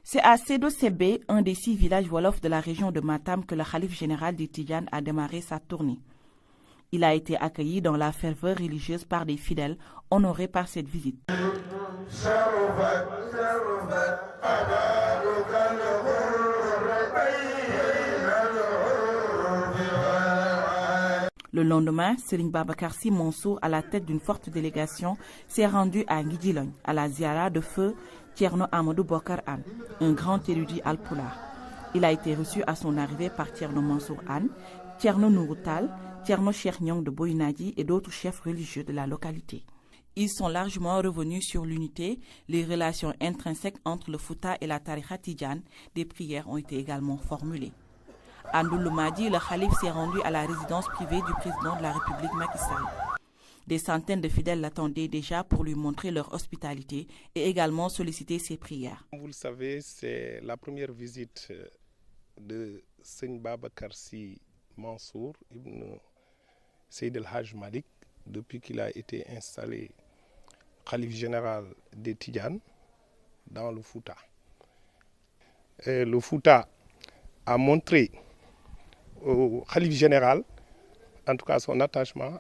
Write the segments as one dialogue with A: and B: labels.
A: C'est à Sédo Sébé, un des 6 villages wolofs de la région de Matam, que le khalife général des Tidjanes a démarré sa tournée. Il a été accueilli dans la ferveur religieuse par des fidèles honorés par cette visite. Le lendemain, Serigne Babacar Sy Mansour, à la tête d'une forte délégation, s'est rendu à Nguidjilong, à la ziara de feu Thierno Amadou Bokar Anne, un grand érudit alpulaar. Il a été reçu à son arrivée par Thierno Mansour Anne, Thierno Nourou Tall, Thierno Cheikh Nyong de Boyinadi et d'autres chefs religieux de la localité. Ils sont largement revenus sur l'unité, les relations intrinsèques entre le Fouta et la Tariqa Tidjane. Des prières ont été également formulées. À Ndouloumadi, le khalife s'est rendu à la résidence privée du président de la République Macky Sall. Des centaines de fidèles l'attendaient déjà pour lui montrer leur hospitalité et également solliciter ses prières.
B: Vous le savez, c'est la première visite de Serigne Babacar Sy Mansour, Ibn Seydi El Hadj Malick, depuis qu'il a été installé khalife général des Tidjanes dans le Fouta. Et le Fouta a montré au khalife général, en tout cas son attachement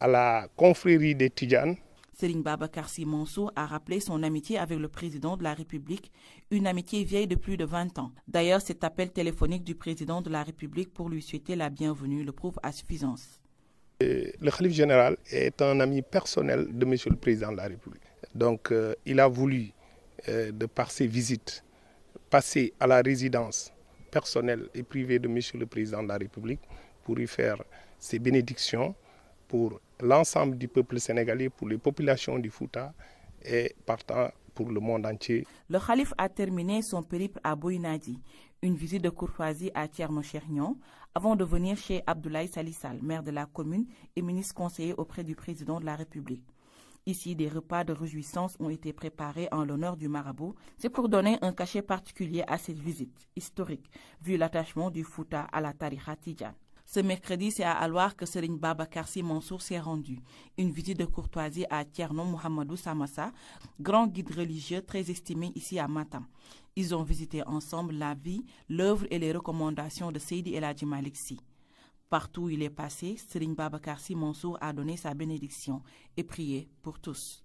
B: à la confrérie des Tidjanes.
A: Serigne Babacar Sy Mansour a rappelé son amitié avec le président de la République, une amitié vieille de plus de 20 ans. D'ailleurs, cet appel téléphonique du président de la République pour lui souhaiter la bienvenue le prouve à suffisance.
B: Le khalife général est un ami personnel de monsieur le président de la République. Donc, il a voulu, de par ses visites, passer à la résidence personnelle et privée de monsieur le président de la République pour y faire ses bénédictions pour l'ensemble du peuple sénégalais, pour les populations du Fouta et partant pour le monde entier.
A: Le khalife a terminé son périple à Boyinadi, une visite de courtoisie à Thierno Cheikh Nyong, avant de venir chez Abdoulaye Salissal, maire de la commune et ministre conseiller auprès du président de la République. Ici, des repas de réjouissance ont été préparés en l'honneur du marabout. C'est pour donner un cachet particulier à cette visite historique, vu l'attachement du Fouta à la Tariqa Tidjane. Ce mercredi, c'est à Alwar que Serigne Babacar Sy Mansour s'est rendu. Une visite de courtoisie à Thierno Mohamedou Samassa, grand guide religieux très estimé ici à Matam. Ils ont visité ensemble la vie, l'œuvre et les recommandations de Seydi El Hadji Malick Sy. Partout où il est passé, Serigne Babacar Sy Mansour a donné sa bénédiction et prié pour tous.